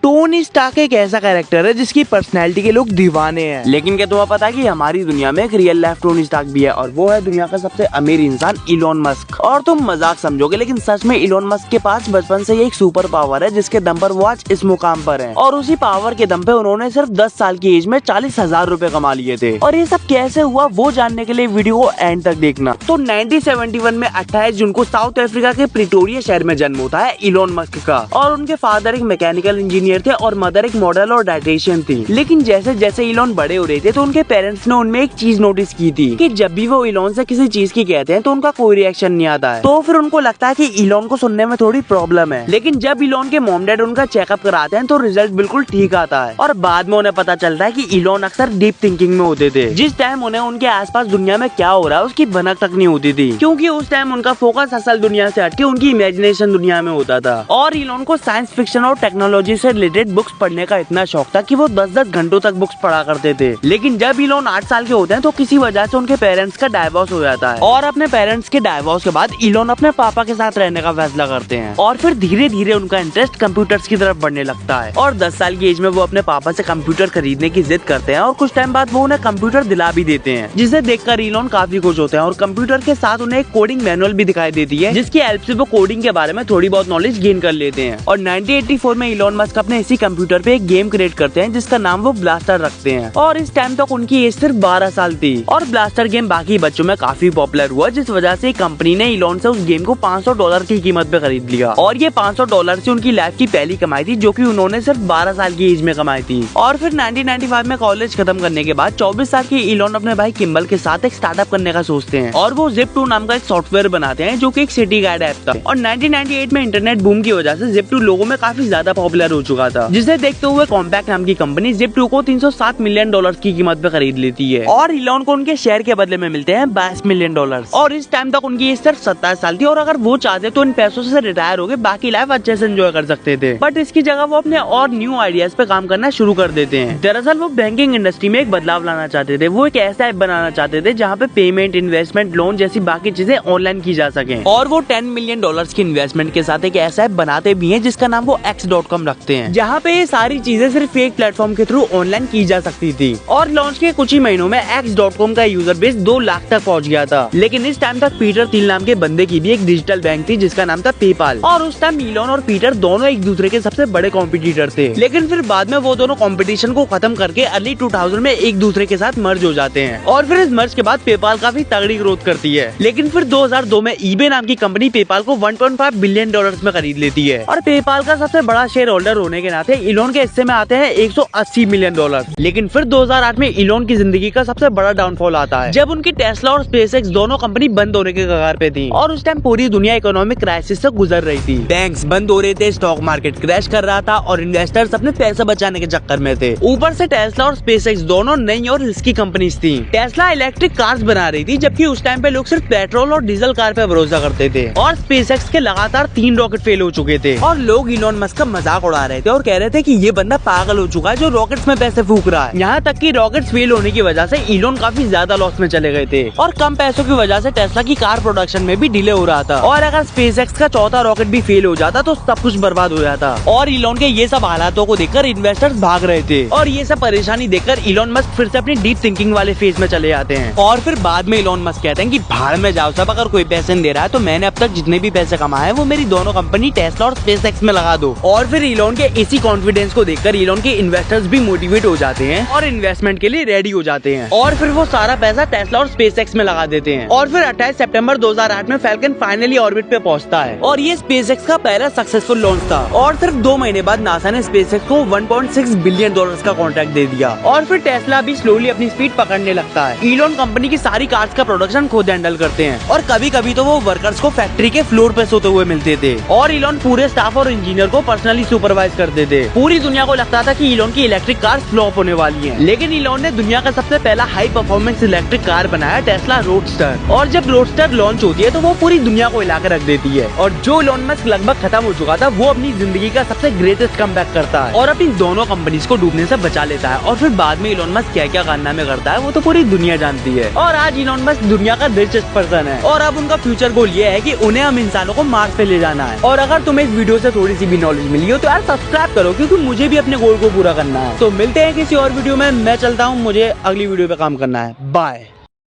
Tony Stark एक ऐसा character है जिसकी पर्सनैलिटी के लोग दीवाने हैं। लेकिन क्या तुम्हें पता है कि हमारी दुनिया में एक रियल लाइफ टोनी स्टार्क भी है, और वो है दुनिया का सबसे अमीर इंसान इलॉन मस्क। और तुम मजाक समझोगे, लेकिन सच में इलॉन मस्क के पास बचपन से ये एक सुपर पावर है जिसके दम पर वो आज इस मुकाम पर है। और उसी पावर के दम पे उन्होंने सिर्फ 10 साल की एज में 40,000 रुपए कमा लिए थे। और ये सब कैसे हुआ वो जानने के लिए वीडियो को एंड तक देखना। तो 1971 में 28 जून को साउथ अफ्रीका के प्रिटोरिया शहर में जन्म होता है इलॉन मस्क का। और उनके फादर एक मैकेनिकल इंजीनियर थे और मदर एक मॉडल और डायटिशियन थी। लेकिन जैसे जैसे इलॉन बड़े हो रहे थे तो उनके पेरेंट्स ने उनमें एक चीज नोटिस की थी कि जब भी वो इलॉन से किसी चीज की कहते हैं तो उनका कोई रिएक्शन नहीं आता है। तो फिर उनको लगता है कि इलॉन को सुनने में थोड़ी प्रॉब्लम है। लेकिन जब इलॉन के मॉम डैड उनका चेकअप कराते हैं तो रिजल्ट बिल्कुल ठीक आता है। और बाद में उन्हें पता चलता है कि इलॉन अक्सर डीप थिंकिंग में होते थे। जिस टाइम उन्हें उनके आसपास दुनिया में क्या हो रहा है उसकी भनक तक नहीं होती थी, क्योंकि उस टाइम उनका फोकस असल दुनिया से हटके उनकी इमेजिनेशन दुनिया में होता था। और इलॉन को साइंस फिक्शन और टेक्नोलॉजी से रिलेटेड बुक्स पढ़ने का इतना शौक था कि वो 10-10 घंटों तक बुक्स पढ़ा करते थे। लेकिन जब इलॉन 8 साल के होते हैं तो किसी वजह से उनके पेरेंट्स का डाइवोर्स हो जाता है। और अपने पेरेंट्स के डाइवोर्स के बाद इलॉन अपने पापा के साथ रहने का फैसला करते हैं। और फिर धीरे धीरे उनका इंटरेस्ट कंप्यूटर्स की तरफ बढ़ने लगता है। और 10 साल की एज में वो अपने पापा से कंप्यूटर खरीदने की जिद करते हैं और कुछ टाइम बाद वो उन्हें कंप्यूटर दिला भी देते हैं, जिसे देखकर इलॉन काफी खुश होते हैं। और कंप्यूटर के साथ उन्हें एक कोडिंग मैनुअल भी दिखाई देती है जिसकी हेल्प से वो कोडिंग के बारे में थोड़ी बहुत नॉलेज गेन कर लेते हैं। और 1984 में इलॉन मस्क अपने इसी कंप्यूटर पे एक गेम क्रिएट करते हैं जिसका नाम वो ब्लास्टर रखते हैं। और इस टाइम तक उनकी एज सिर्फ 12 साल थी। और ब्लास्टर गेम बाकी बच्चों में काफी पॉपुलर हुआ, जिस वजह से कंपनी ने इलॉन से उस गेम को $500 की कीमत पे खरीद लिया। और ये $500 से उनकी लाइफ की पहली कमाई थी, जो कि उन्होंने सिर्फ 12 साल की एज में कमाई थी। और फिर 1995 में कॉलेज खत्म करने के बाद 24 साल के इलॉन अपने भाई किम्बल के साथ एक स्टार्टअप करने का सोचते हैं। और वो Zip2 नाम का एक सॉफ्टवेयर बनाते हैं जो कि एक सिटी गाइड ऐप था। और 1998 में इंटरनेट बूम की वजह से Zip2 लोगों में काफी ज्यादा पॉपुलर हो चुका था, जिसे देखते हुए कॉम्पैक्ट नाम की कंपनी Zip2 को $307 मिलियन की कीमत पे खरीद लेती है। और इलॉन को उनके शेयर के बदले में मिलते हैं $22 मिलियन। और इस टाइम तक उनकी एज सिर्फ 27 साल थी। और अगर वो चाहते तो इन पैसों से रिटायर हो गए बाकी लाइफ अच्छे से एंजॉय कर सकते थे। बट इसकी जगह वो अपने और न्यू आइडियाज पे काम करना शुरू कर देते हैं। दरअसल वो बैंकिंग इंडस्ट्री में एक बदलाव लाना चाहते थे। वो एक ऐसा ऐप बनाना चाहते थे जहाँ पे पेमेंट, इन्वेस्टमेंट, लोन जैसी बाकी चीजें ऑनलाइन की जा सके। और वो $10 मिलियन की इन्वेस्टमेंट के साथ एक ऐसा ऐप बनाते भी हैं जिसका नाम वो X.com रखते हैं, जहाँ पे ये सारी चीजें सिर्फ एक प्लेटफॉर्म के थ्रू ऑनलाइन की जा सकती थी। और लॉन्च के कुछ ही महीनों में X.com का यूजर बेस 2 लाख तक पहुँच गया था। लेकिन इस टाइम तक पीटर थिल नाम के बंदे की भी एक डिजिटल बैंक थी जिसका नाम था पेपाल। और उस टाइम इलॉन और पीटर दोनों एक दूसरे के सबसे बड़े कॉम्पिटिटर थे। लेकिन फिर बाद में वो दोनों कॉम्पिटिशन को खत्म करके अर्ली 2000 में एक दूसरे के साथ मर्ज हो जाते हैं। और फिर इस मर्ज के बाद पेपाल काफी तगड़ी ग्रोथ करती है। लेकिन फिर 2002 में ईबे नाम की कंपनी पेपाल को $1.5 बिलियन में खरीद लेती है। और पेपाल का सबसे बड़ा शेयर होल्डर होने के नाते इलॉन के हिस्से में आते हैं $180 मिलियन। लेकिन फिर 2008 में इलॉन की जिंदगी का सबसे बड़ा डाउनफॉल आता है, जब उनकी टेस्ला और स्पेसएक्स दोनों कंपनी बंद होने के कगार पे थी। और उस टाइम पूरी दुनिया इकोनॉमिक क्राइसिस से गुजर रही थी। बैंक्स बंद हो रहे थे, स्टॉक मार्केट क्रैश कर रहा था और इन्वेस्टर्स अपने पैसे बचाने के चक्कर में थे। ऊपर से टेस्ला और स्पेसएक्स दोनों नई और रिस्की कंपनीज थी। टेस्ला इलेक्ट्रिक कार्स बना रही थी, जबकि उस टाइम पे लोग सिर्फ पेट्रोल और डीजल कार पे भरोसा करते थे। और स्पेसएक्स के लगातार 3 रॉकेट फेल हो चुके थे। और लोग इलॉन मस्क का मजाक उड़ा रहे थे और कह रहे थे कि ये बंदा पागल हो चुका है जो रॉकेट्स में पैसे फूक रहा है। यहाँ तक कि रॉकेट्स फेल होने की वजह से इलॉन काफी ज्यादा लॉस में चले गए थे। और कम पैसों की वजह से टेस्ला की कार प्रोडक्शन में भी डिले हो रहा था। और अगर स्पेसएक्स का चौथा रॉकेट भी फेल हो जाता तो सब कुछ बर्बाद हो जाता। और इलॉन के ये सब हालातों को देखकर इन्वेस्टर्स भाग रहे थे। और ये सब परेशानी देखकर इलॉन मस्क फिर से अपनी डीप थिंकिंग वाले फेज में चले जाते हैं। और फिर बाद में इलॉन मस्क कहते हैं कि भाड़ में जाओ सब, अगर कोई पैसे नहीं दे रहा है तो मैंने अब तक जितने भी पैसे कमाए हैं वो मेरी दोनों कंपनी टेस्ला और स्पेसएक्स में लगा दो। और फिर इलॉन के इसी कॉन्फिडेंस को देखकर इलॉन के इन्वेस्टर्स भी मोटिवेट हो जाते हैं और इन्वेस्टमेंट के लिए रेडी हो जाते हैं। और फिर वो सारा पैसा टेस्ला और स्पेसएक्स में लगा देते हैं। और फिर 28 सितंबर 2008 में फैल्कन फाइनली ऑर्बिट पे पहुंचता है। और ये स्पेसएक्स का पहला सक्सेसफुल लॉन्च था। और सिर्फ 2 महीने बाद नासा ने स्पेसएक्स को $1.6 बिलियन का कॉन्ट्रैक्ट दे दिया। और फिर टेस्ला भी स्लोली अपनी स्पीड पकड़ने लगता है। इलॉन कंपनी की सारी कार्स का प्रोडक्शन खुद हैंडल करते हैं। और कभी कभी तो वो वर्कर्स को फैक्ट्री के फ्लोर पे सोते हुए मिलते थे। और इलॉन पूरे स्टाफ और इंजीनियर को पर्सनली सुपरवाइज करते थे। पूरी दुनिया को लगता था कि इलॉन की इलेक्ट्रिक कार फ्लॉप होने वाली है। लेकिन इलॉन ने दुनिया का सबसे पहला हाई परफॉर्मेंस इलेक्ट्रिक कार बनाया, टेस्ला रोडस्टर। और जब रोडस्टर लॉन्च होती है तो वो पूरी दुनिया को हिला कर रख देती है। और जो इलॉन मस्क लगभग खत्म हो चुका था वो अपनी जिंदगी का सबसे ग्रेटेस्ट कमबैक करता है और अपनी दोनों कंपनीज को डूबने से बचा लेता है। और फिर बाद में इलॉन मस्क क्या क्या कारनामे करता है वो तो पूरी दुनिया जानती है। और आज इलॉन मस्क दुनिया का रिचेस्ट पर्सन है। और अब उनका फ्यूचर गोल ये है कि उन्हें हम इंसानों को मार्स पे ले जाना है। और अगर तुम्हें इस वीडियो से थोड़ी सी भी नॉलेज मिली हो तो यार सब्सक्राइब करो क्योंकि मुझे भी अपने गोल को पूरा करना है। तो मिलते हैं किसी और वीडियो में, मैं चलता हूँ, मुझे अगली वीडियो पे काम करना है। बाय।